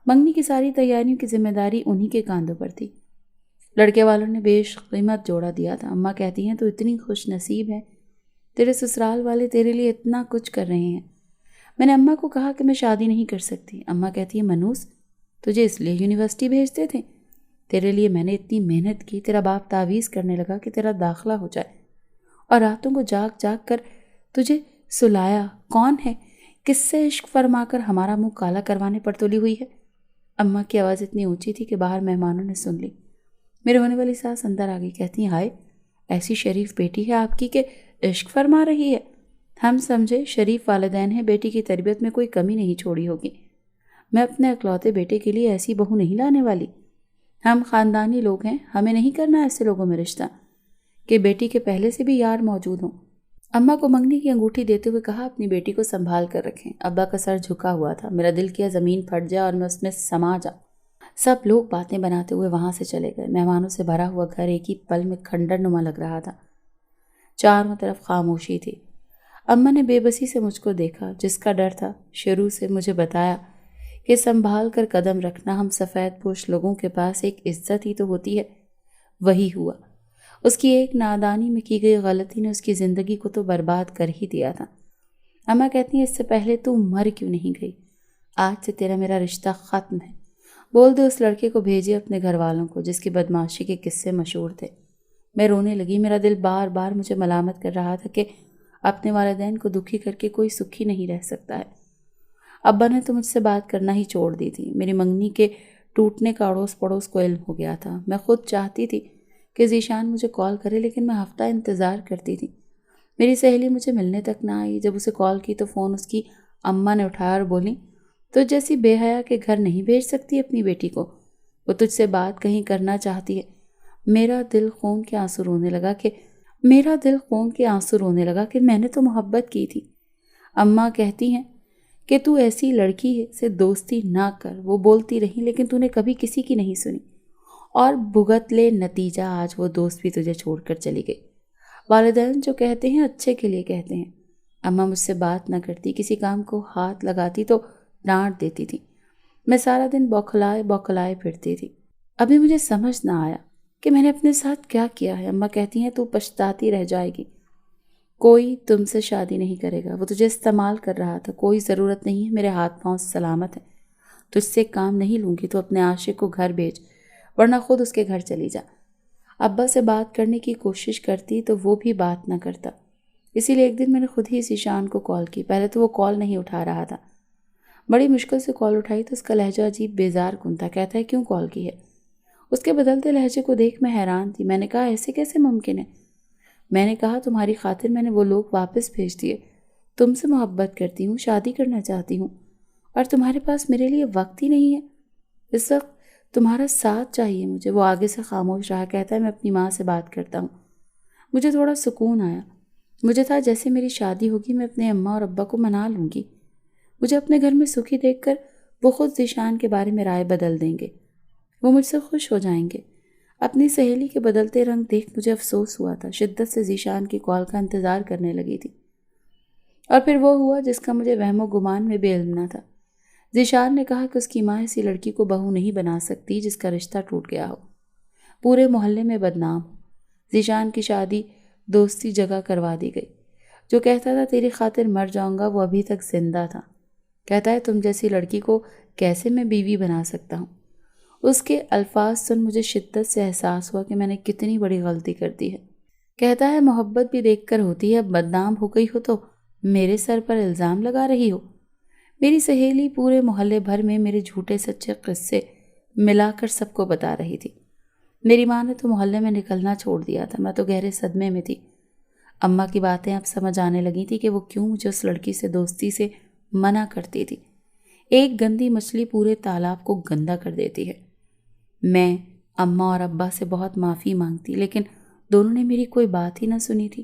منگنی کی ساری تیاریوں کی ذمہ داری انہی کے کاندھوں پر تھی۔ لڑکے والوں نے بیش قیمت جوڑا دیا تھا۔ اماں کہتی ہیں تو اتنی خوش نصیب ہے، تیرے سسرال والے تیرے لیے اتنا کچھ کر رہے ہیں۔ میں نے اماں کو کہا کہ میں شادی نہیں کر سکتی۔ اماں کہتی ہے منوس تجھے اس لیے یونیورسٹی بھیجتے تھے، تیرے لیے میں نے اتنی محنت کی، تیرا باپ تعویذ کرنے لگا کہ تیرا داخلہ ہو جائے، اور راتوں کو جاگ جاگ کر تجھے سلایا۔ کون ہے، کس سے عشق فرما کر ہمارا منہ کالا کروانے پر تلی ہوئی ہے؟ اماں کی آواز اتنی اونچی تھی کہ باہر مہمانوں نے سن لی۔ میرے ہونے والی ساس اندر آ گئی، کہتی ہیں ہائے ایسی شریف بیٹی ہے آپ کی کہ عشق فرما رہی ہے۔ ہم سمجھے شریف والدین ہیں، بیٹی کی تربیت میں کوئی کمی نہیں چھوڑی ہوگی۔ میں اپنے اکلوتے بیٹے کے لیے ایسی بہو نہیں لانے والی۔ ہم خاندانی لوگ ہیں، ہمیں نہیں کرنا ایسے لوگوں میں رشتہ کہ بیٹی کے پہلے سے بھی یار موجود ہوں۔ اماں کو منگنی کی انگوٹھی دیتے ہوئے کہا اپنی بیٹی کو سنبھال کر رکھیں۔ ابا کا سر جھکا ہوا تھا۔ میرا دل کیا زمین پھٹ جائے اور میں اس میں سما جاؤں۔ سب لوگ باتیں بناتے ہوئے وہاں سے چلے گئے۔ مہمانوں سے بھرا ہوا گھر ایک ہی پل میں کھنڈر نما لگ رہا تھا۔ چاروں طرف خاموشی تھی۔ اماں نے بے بسی سے مجھ کو دیکھا، جس کا ڈر تھا شروع سے مجھے بتایا کہ سنبھال کر قدم رکھنا ہم سفید پوش لوگوں کے پاس ایک عزت ہی تو ہوتی ہے۔ وہی ہوا۔ اس کی ایک نادانی میں کی گئی غلطی نے اس کی زندگی کو تو برباد کر ہی دیا تھا۔ اماں کہتی ہیں اس سے پہلے تو مر کیوں نہیں گئی؟ آج سے تیرا میرا رشتہ ختم ہے۔ بول دے اس لڑکے کو بھیجے اپنے گھر والوں کو جس کی بدمعاشی کے قصے مشہور تھے۔ میں رونے لگی۔ میرا دل بار بار مجھے ملامت کر رہا تھا کہ اپنے والدین کو دکھی کر کے کوئی سکھی نہیں رہ سکتا ہے۔ ابا نے تو مجھ سے بات کرنا ہی چھوڑ دی تھی۔ میری منگنی کے ٹوٹنے کا اڑوس پڑوس کو علم ہو گیا تھا۔ میں خود چاہتی تھی کہ ذیشان مجھے کال کرے، لیکن میں ہفتہ انتظار کرتی تھی۔ میری سہیلی مجھے ملنے تک نہ آئی۔ جب اسے کال کی تو فون اس کی اماں نے اٹھایا اور بولی، تو جیسی بے حیا کے گھر نہیں بھیج سکتی اپنی بیٹی کو، وہ تجھ سے بات کہیں کرنا چاہتی ہے۔ میرا دل خون کے آنسو رونے لگا کہ میں نے تو محبت کی تھی۔ اماں کہتی ہیں کہ تو ایسی لڑکی سے دوستی نہ کر۔ وہ بولتی رہی لیکن تو نے کبھی کسی کی نہیں سنی، اور بھگت لے نتیجہ، آج وہ دوست بھی تجھے چھوڑ کر چلی گئی۔ والدین جو کہتے ہیں اچھے کے لیے کہتے ہیں۔ اماں مجھ سے بات نہ کرتی، کسی کام کو ہاتھ لگاتی تو ڈانٹ دیتی تھی۔ میں سارا دن بوکھلائے پھرتی تھی۔ ابھی مجھے سمجھ نہ آیا کہ میں نے اپنے ساتھ کیا کیا ہے۔ اماں کہتی ہیں تو پچھتاتی رہ جائے گی۔ کوئی تم سے شادی نہیں کرے گا، وہ تجھے استعمال کر رہا تھا۔ کوئی ضرورت نہیں ہے، میرے ہاتھ پاؤں سلامت ہیں۔ تجھ سے کام نہیں لوں گی تو اپنے عاشق کو گھر بھیج، ورنہ خود اس کے گھر چلی جا۔ ابا سے بات کرنے کی کوشش کرتی تو وہ بھی بات نہ کرتا۔ اسی لیے ایک دن میں نے خود ہی ذیشان کو کال کی۔ پہلے تو وہ کال نہیں اٹھا رہا تھا۔ بڑی مشکل سے کال اٹھائی تو اس کا لہجہ عجیب بیزار کن تھا۔ کہتا ہے کیوں کال کی ہے؟ اس کے بدلتے لہجے کو دیکھ میں حیران تھی۔ میں نے کہا ایسے کیسے ممکن ہے؟ میں نے کہا تمہاری خاطر میں نے وہ لوگ واپس بھیج دیے۔ تم سے محبت کرتی ہوں، شادی کرنا چاہتی ہوں، اور تمہارے پاس میرے لیے وقت ہی نہیں ہے۔ اس وقت تمہارا ساتھ چاہیے مجھے۔ وہ آگے سے خاموش رہا۔ کہتا ہے میں اپنی ماں سے بات کرتا ہوں۔ مجھے تھوڑا سکون آیا۔ مجھے تھا جیسے میری شادی ہوگی میں اپنے اماں اور ابا کو منا لوں گی۔ مجھے اپنے گھر میں سکھی دیکھ کر وہ خود ذیشان کے بارے میں رائے بدل دیں گے۔ وہ مجھ سے خوش ہو جائیں گے۔ اپنی سہیلی کے بدلتے رنگ دیکھ مجھے افسوس ہوا تھا۔ شدت سے ذیشان کی کال کا انتظار کرنے لگی تھی، اور پھر وہ ہوا جس کا مجھے وہم و گمان میں بے علم نہ تھا۔ ذیشان نے کہا کہ اس کی ماں ایسی لڑکی کو بہو نہیں بنا سکتی جس کا رشتہ ٹوٹ گیا ہو، پورے محلے میں بدنام ہو۔ ذیشان کی شادی دوستی جگہ کروا دی گئی۔ جو کہتا تھا تیری خاطر مر جاؤں گا، وہ ابھی تک زندہ تھا۔ کہتا ہے تم جیسی لڑکی کو کیسے میں بیوی بنا سکتا ہوں؟ اس کے الفاظ سن مجھے شدت سے احساس ہوا کہ میں نے کتنی بڑی غلطی کر دی ہے۔ کہتا ہے محبت بھی دیکھ کر ہوتی ہے، بدنام ہو گئی ہو تو میرے سر پر الزام لگا رہی ہو۔ میری سہیلی پورے محلے بھر میں میرے جھوٹے سچے قصے ملا کر سب کو بتا رہی تھی۔ میری ماں نے تو محلے میں نکلنا چھوڑ دیا تھا۔ میں تو گہرے صدمے میں تھی۔ اماں کی باتیں اب سمجھ آنے لگی تھی کہ وہ کیوں مجھے اس لڑکی سے دوستی سے منع کرتی تھی۔ ایک گندی مچھلی پورے تالاب کو گندا کر دیتی ہے۔ میں اماں اور ابا سے بہت معافی مانگتی، لیکن دونوں نے میری کوئی بات ہی نہ سنی تھی۔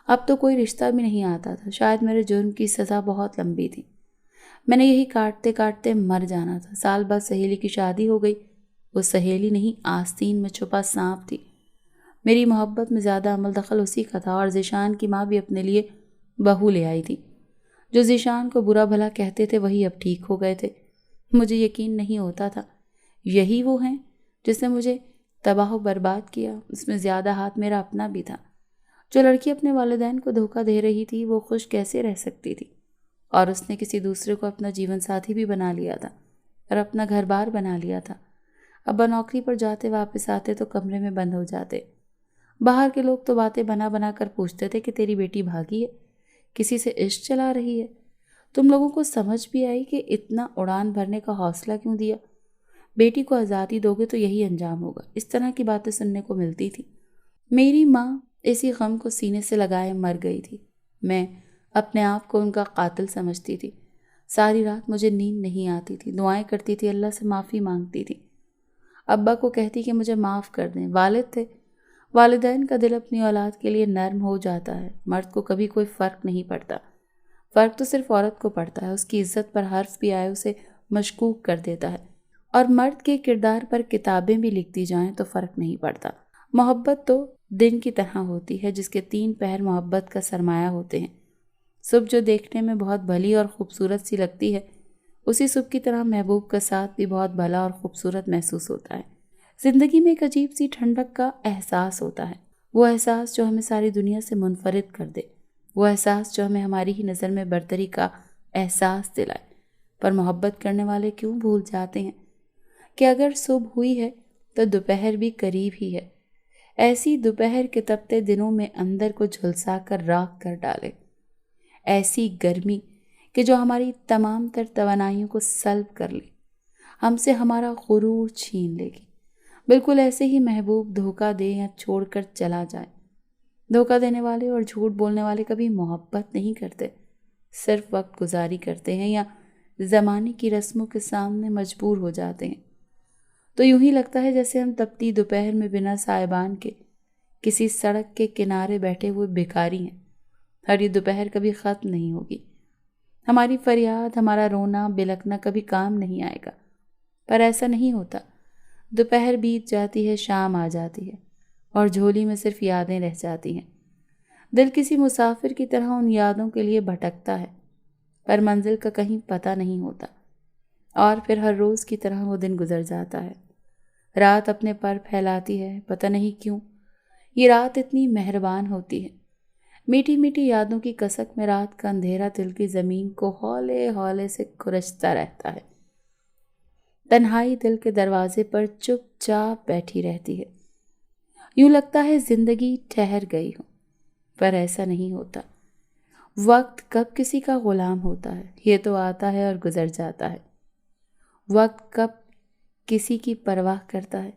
اب تو کوئی رشتہ بھی نہیں آتا تھا۔ شاید میرے جرم کی سزا بہت لمبی تھی۔ میں نے یہی کاٹتے کاٹتے مر جانا تھا۔ سال بعد سہیلی کی شادی ہو گئی۔ وہ سہیلی نہیں، آستین میں چھپا سانپ تھی۔ میری محبت میں زیادہ عمل دخل اسی کا تھا، اور ذیشان کی ماں بھی اپنے لیے بہو لے آئی تھی۔ جو ذیشان کو برا بھلا کہتے تھے وہی اب ٹھیک ہو گئے تھے۔ مجھے یقین نہیں ہوتا تھا یہی وہ ہیں جس نے مجھے تباہ و برباد کیا۔ اس میں زیادہ ہاتھ میرا اپنا بھی تھا۔ جو لڑکی اپنے والدین کو دھوکہ دے رہی تھی وہ خوش کیسے رہ سکتی تھی؟ اور اس نے کسی دوسرے کو اپنا جیون ساتھی بھی بنا لیا تھا اور اپنا گھر بار بنا لیا تھا۔ ابا نوکری پر جاتے، واپس آتے تو کمرے میں بند ہو جاتے۔ باہر کے لوگ تو باتیں بنا بنا کر پوچھتے تھے کہ تیری بیٹی بھاگی ہے، کسی سے عشق چلا رہی ہے؟ تم لوگوں کو سمجھ بھی آئی کہ اتنا اڑان بھرنے کا حوصلہ کیوں دیا؟ بیٹی کو آزادی دو گے تو یہی انجام ہوگا۔ اس طرح کی باتیں سننے کو ملتی تھی۔ میری ماں اسی غم کو سینے سے لگائے مر گئی تھی۔ میں اپنے آپ کو ان کا قاتل سمجھتی تھی۔ ساری رات مجھے نیند نہیں آتی تھی، دعائیں کرتی تھی، اللہ سے معافی مانگتی تھی۔ ابا کو کہتی کہ مجھے معاف کر دیں۔ والد تھے، والدین کا دل اپنی اولاد کے لیے نرم ہو جاتا ہے۔ مرد کو کبھی کوئی فرق نہیں پڑتا، فرق تو صرف عورت کو پڑتا ہے۔ اس کی عزت پر حرف بھی آئے اسے مشکوک کر دیتا ہے، اور مرد کے کردار پر کتابیں بھی لکھتی جائیں تو فرق نہیں پڑتا۔ محبت تو دن کی طرح ہوتی ہے جس کے 3 پہر محبت کا سرمایہ ہوتے ہیں۔ صبح جو دیکھنے میں بہت بھلی اور خوبصورت سی لگتی ہے، اسی صبح کی طرح محبوب کا ساتھ بھی بہت بھلا اور خوبصورت محسوس ہوتا ہے۔ زندگی میں ایک عجیب سی ٹھنڈک کا احساس ہوتا ہے، وہ احساس جو ہمیں ساری دنیا سے منفرد کر دے، وہ احساس جو ہمیں ہماری ہی نظر میں برتری کا احساس دلائے۔ پر محبت کرنے والے کیوں بھول جاتے ہیں کہ اگر صبح ہوئی ہے تو دوپہر بھی قریب ہی ہے۔ ایسی دوپہر کے تپتے دنوں میں اندر کو جھلسا کر راکھ کر ڈالے، ایسی گرمی کہ جو ہماری تمام تر توانائیوں کو سلب کر لے، ہم سے ہمارا غرور چھین لے گی۔ بالکل ایسے ہی محبوب دھوکہ دے یا چھوڑ کر چلا جائے۔ دھوکہ دینے والے اور جھوٹ بولنے والے کبھی محبت نہیں کرتے، صرف وقت گزاری کرتے ہیں یا زمانے کی رسموں کے سامنے مجبور ہو جاتے ہیں۔ تو یوں ہی لگتا ہے جیسے ہم تپتی دوپہر میں بنا سائبان کے کسی سڑک کے کنارے بیٹھے ہوئے بھکاری ہیں۔ ہر دوپہر کبھی ختم نہیں ہوگی، ہماری فریاد، ہمارا رونا بلکنا کبھی کام نہیں آئے گا۔ پر ایسا نہیں ہوتا، دوپہر بیت جاتی ہے، شام آ جاتی ہے اور جھولی میں صرف یادیں رہ جاتی ہیں۔ دل کسی مسافر کی طرح ان یادوں کے لیے بھٹکتا ہے، پر منزل کا کہیں پتہ نہیں ہوتا، اور پھر ہر روز کی طرح وہ دن گزر جاتا ہے۔ رات اپنے پر پھیلاتی ہے، پتہ نہیں کیوں یہ رات اتنی مہربان ہوتی ہے۔ میٹھی میٹھی یادوں کی کسک میں رات کا اندھیرا دل کی زمین کو ہولے ہولے سے کھرچتا رہتا ہے۔ تنہائی دل کے دروازے پر چپ چاپ بیٹھی رہتی ہے، یوں لگتا ہے زندگی ٹھہر گئی ہو، پر ایسا نہیں ہوتا۔ وقت کب کسی کا غلام ہوتا ہے، یہ تو آتا ہے اور گزر جاتا ہے۔ وقت کب کسی کی پرواہ کرتا ہے۔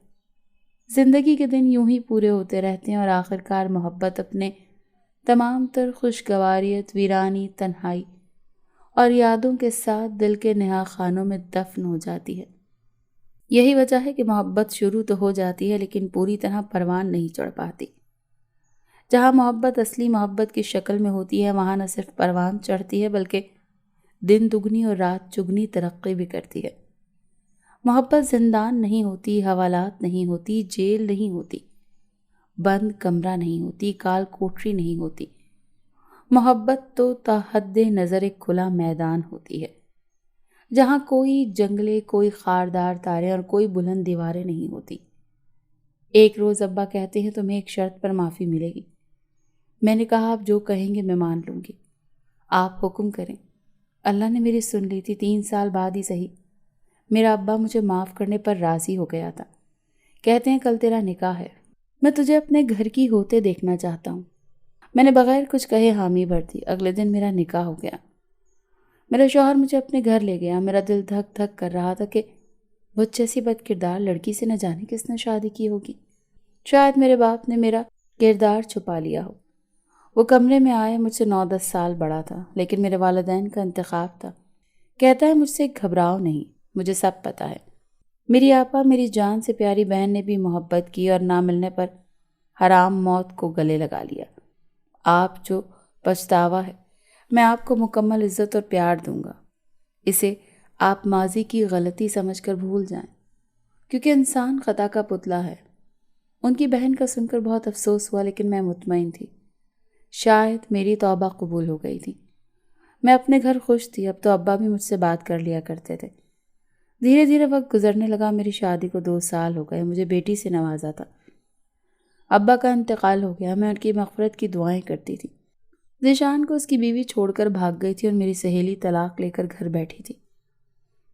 زندگی کے دن یوں ہی پورے ہوتے رہتے ہیں اور آخرکار محبت اپنے تمام تر خوشگواریت، ویرانی، تنہائی اور یادوں کے ساتھ دل کے نہا خانوں میں دفن ہو جاتی ہے۔ یہی وجہ ہے کہ محبت شروع تو ہو جاتی ہے لیکن پوری طرح پروان نہیں چڑھ پاتی۔ جہاں محبت اصلی محبت کی شکل میں ہوتی ہے، وہاں نہ صرف پروان چڑھتی ہے بلکہ دن دگنی اور رات چگنی ترقی بھی کرتی ہے۔ محبت زندان نہیں ہوتی، حوالات نہیں ہوتی، جیل نہیں ہوتی، بند کمرہ نہیں ہوتی، کال کوٹری نہیں ہوتی۔ محبت تو تا حد نظر ایک کھلا میدان ہوتی ہے، جہاں کوئی جنگلے، کوئی خاردار تارے اور کوئی بلند دیواریں نہیں ہوتی۔ ایک روز ابا کہتے ہیں تمہیں ایک شرط پر معافی ملے گی۔ میں نے کہا آپ جو کہیں گے میں مان لوں گی، آپ حکم کریں۔ اللہ نے میری سن لی تھی، 3 سال بعد ہی صحیح میرا ابا مجھے معاف کرنے پر راضی ہو گیا تھا۔ کہتے ہیں کل تیرا نکاح ہے، میں تجھے اپنے گھر کی ہوتے دیکھنا چاہتا ہوں۔ میں نے بغیر کچھ کہے حامی بھر دی۔ اگلے دن میرا نکاح ہو گیا، میرا شوہر مجھے اپنے گھر لے گیا۔ میرا دل دھک دھک کر رہا تھا کہ مجھ جیسی بد کردار لڑکی سے نہ جانے کس نے شادی کی ہوگی۔ شاید میرے باپ نے میرا کردار چھپا لیا ہو۔ وہ کمرے میں آئے، مجھ سے 9-10 سال بڑا تھا، لیکن میرے والدین کا انتخاب تھا۔ کہتا ہے مجھ سے گھبراؤ نہیں، مجھے سب پتہ ہے۔ میری آپا، میری جان سے پیاری بہن نے بھی محبت کی اور نہ ملنے پر حرام موت کو گلے لگا لیا۔ آپ جو پچھتاوا ہے، میں آپ کو مکمل عزت اور پیار دوں گا۔ اسے آپ ماضی کی غلطی سمجھ کر بھول جائیں، کیونکہ انسان خطا کا پتلا ہے۔ ان کی بہن کا سن کر بہت افسوس ہوا، لیکن میں مطمئن تھی شاید میری توبہ قبول ہو گئی تھی۔ میں اپنے گھر خوش تھی، اب تو ابا بھی مجھ سے بات کر لیا کرتے تھے۔ دھیرے دھیرے وقت گزرنے لگا، میری شادی کو 2 سال ہو گئے، مجھے بیٹی سے نوازا تھا۔ ابا کا انتقال ہو گیا، میں ان کی مغفرت کی دعائیں کرتی تھی۔ ذیشان کو اس کی بیوی چھوڑ کر بھاگ گئی تھی اور میری سہیلی طلاق لے کر گھر بیٹھی تھی۔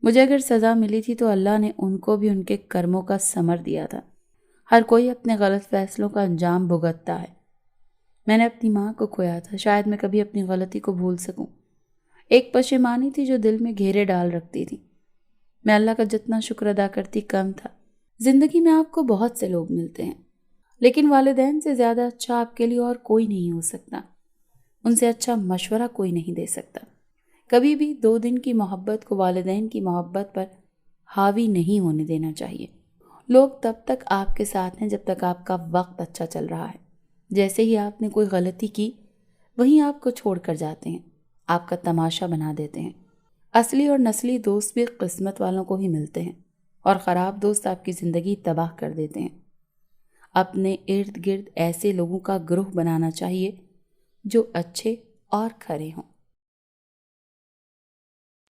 مجھے اگر سزا ملی تھی تو اللہ نے ان کو بھی ان کے کرموں کا ثمر دیا تھا۔ ہر کوئی اپنے غلط فیصلوں کا انجام بھگتتا ہے۔ میں نے اپنی ماں کو کھویا تھا، شاید میں کبھی اپنی غلطی کو بھول سکوں۔ ایک پشیمانی تھی جو دل میں گھیرے ڈال رکھتی تھی۔ میں اللہ کا جتنا شکر ادا کرتی کم تھا۔ زندگی میں آپ کو بہت سے لوگ ملتے ہیں، لیکن والدین سے زیادہ اچھا آپ کے لیے اور کوئی نہیں ہو سکتا۔ ان سے اچھا مشورہ کوئی نہیں دے سکتا۔ کبھی بھی 2 دن کی محبت کو والدین کی محبت پر حاوی نہیں ہونے دینا چاہیے۔ لوگ تب تک آپ کے ساتھ ہیں جب تک آپ کا وقت اچھا چل رہا ہے۔ جیسے ہی آپ نے کوئی غلطی کی، وہیں آپ کو چھوڑ کر جاتے ہیں، آپ کا تماشا بنا دیتے ہیں۔ اصلی اور نسلی دوست بھی قسمت والوں کو ہی ملتے ہیں، اور خراب دوست آپ کی زندگی تباہ کر دیتے ہیں۔ اپنے ارد گرد ایسے لوگوں کا گروہ بنانا چاہیے جو اچھے اور کھرے ہوں۔